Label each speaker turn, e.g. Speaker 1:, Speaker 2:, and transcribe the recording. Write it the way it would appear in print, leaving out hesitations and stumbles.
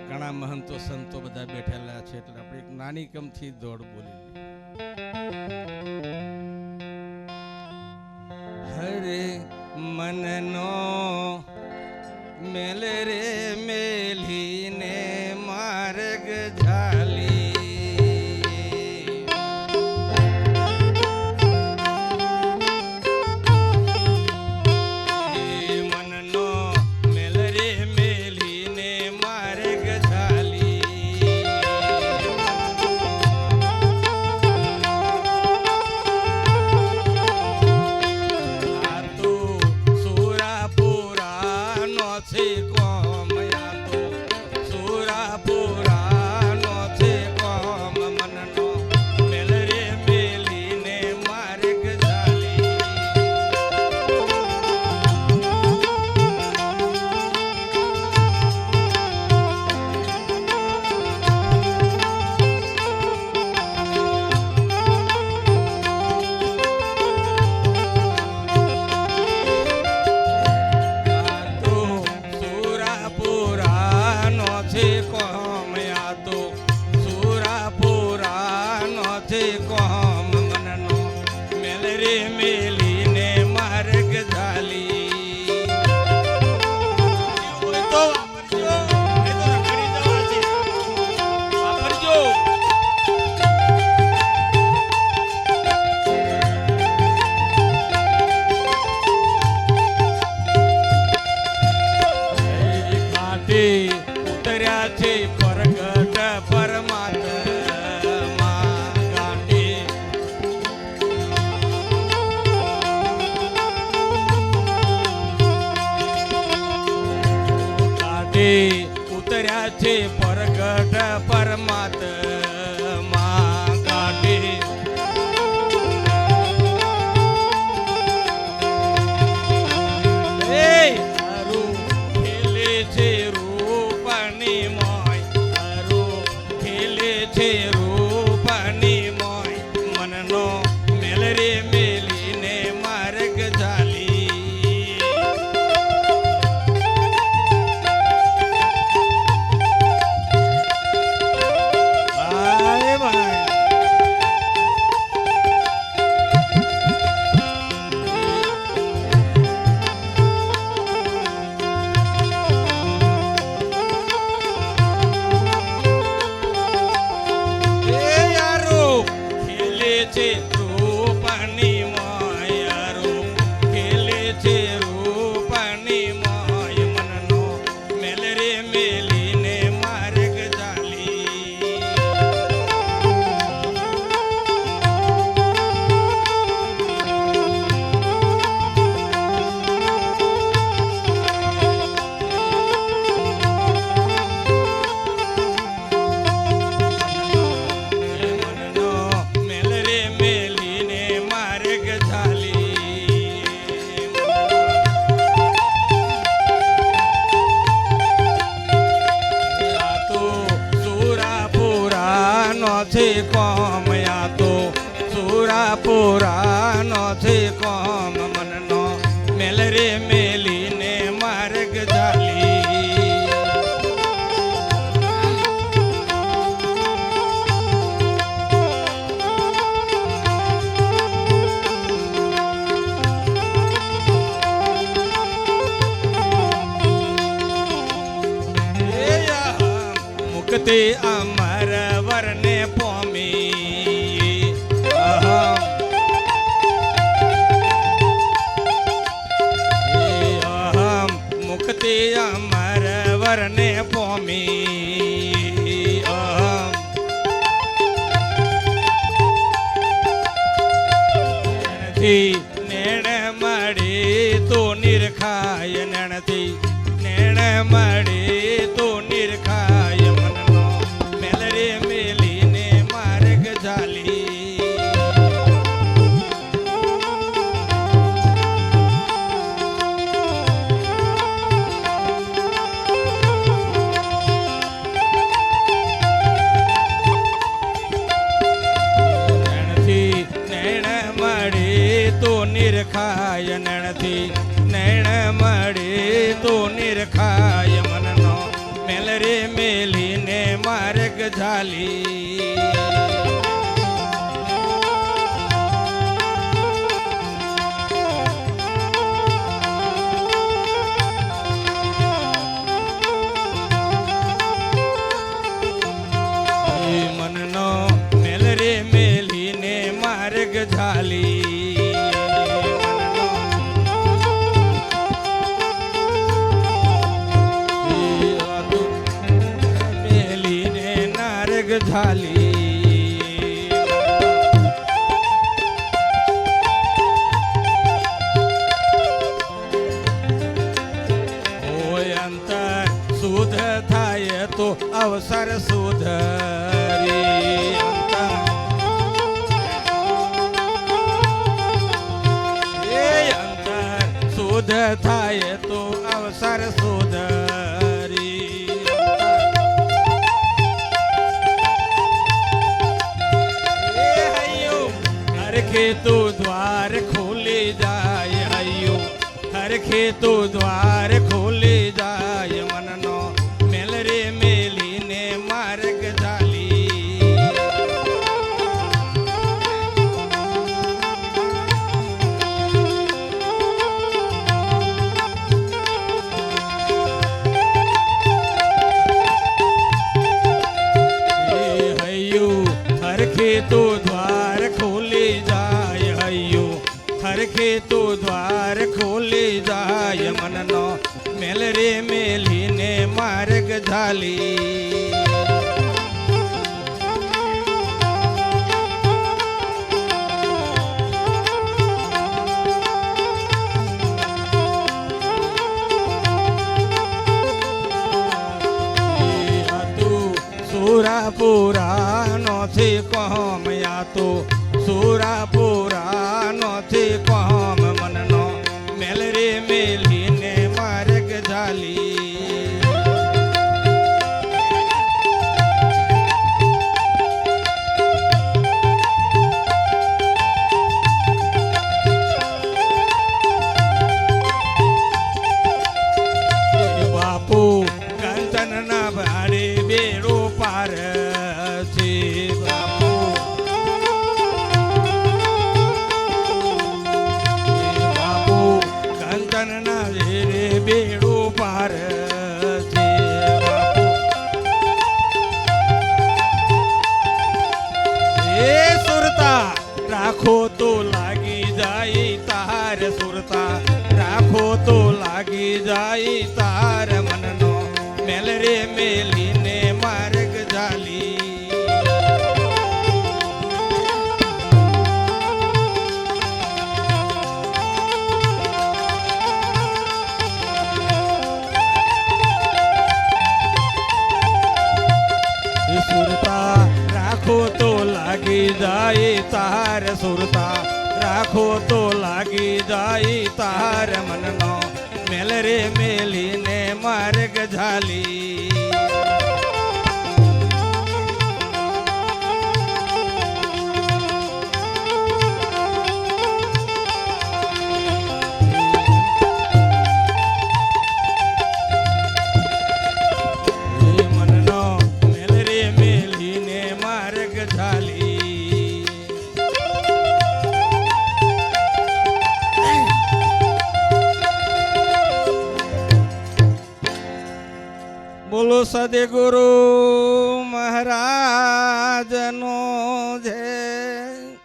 Speaker 1: ઘણા મહંતો સંતો બધા બેઠેલા છે એટલે આપણે એક નાની કમથી દોડ બોલી. હરે મનનો મેલ રે મેલીને માર્ગ ઝાલી ઉતર્યા છે પ્રગટ પરમાત્મા ગાંઠી ઉતર્યા છે પ્રગટ પરમાત્મા ગાંઠી ખેલે છે રૂપની મોય મનનો મેલ રે મેલીને માર્ગ ઝાલી રૂપની મોય ખેલે છે રૂપની મોય મનનો મેલ રે મેલીને માર્ગ ઝાલી છે કોમ યા તો સુરાપુરા નો છે કોમ મનનો મેલ રે મેલીને માર્ગ ઝાલી મુક્તિ અમર વરને પોમી મુક્તિ અમર વરને પોમી નેણ મળી તો નિરખાય નેણથી નેણ મળી તો નિરખાય મનનો મેલ રે મેલીને માર્ગ ઝાલી નેણ મળી તો ઝાલી મનનો મેલ રે મેલીને માર્ગ ઝાલી મેલીને નારગ ઝાલી હોય અંતર શુદ્ધ થાય તો અવસર સુધરી અંતર શુદ્ધ થાય તો અવસર સુધરી હરખે તો દ્વાર ખોલી જાય હૈયું હરખે તો દ્વાર ખોલી જાય મનનો મેલ રે મેલીને માર્ગ ઝાલી હૈયું હરખે તો દ્વાર ખોલી જાય હૈયું હરખે તો દ્વાર ખોલી જાય મનનો મેલ રે મેલીને માર્ગ ઝાલી સુરાપુરા નથી કોમ યા તો સુરાપુરા નથી કોમ મનનો મેલ રે મેલીને માર્ગ ઝાલી બાપુ કંચનના ભાડે બેડો પાર છે બાપુ બાપુ કંચનના વેરે બેડો પાર છે બાપુ એ સુરતા રાખો તો લાગી જાય તાર સુરતા રાખો તો લાગી જાય તાર મનનો મેલ રે મેલીને માર્ગ ઝાલી સુરતા રાખો તો લાગી જાય તાર સુરતા રાખો તો લાગી જાય તાર મનનો મેલ રે મેલીને માર્ગ ઝાલી મનનો મેલ રે મેલીને માર્ગ ઝાલી બોલો સદગુરુ મહારાજનો જય